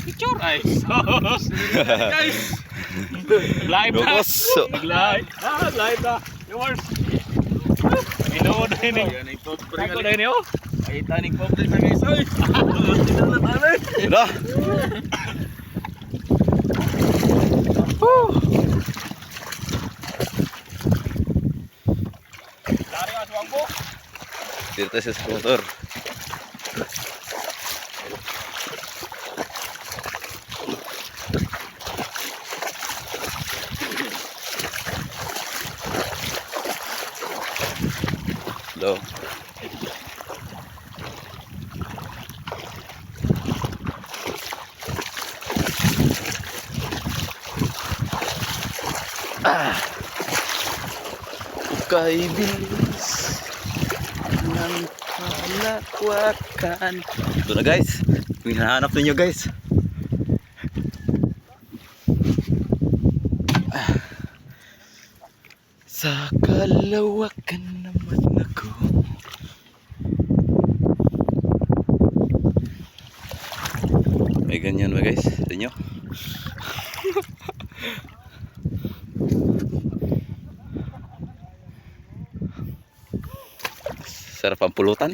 Picture. Ay, sos. Guys. Live na. Live. Live na. Viewers. Inood na ini. Ako na ini oh. Ay, taning pobre na guys. Ay. Dah. Lari ka suwang po. Dito sa motor. Loh. Kay bilis ng palakwakan. Ito na guys, hinahanap ninyo guys. Sa kalawakan naman ako. May ganyan ba guys? Ito nyo. Sarap ang pulutan.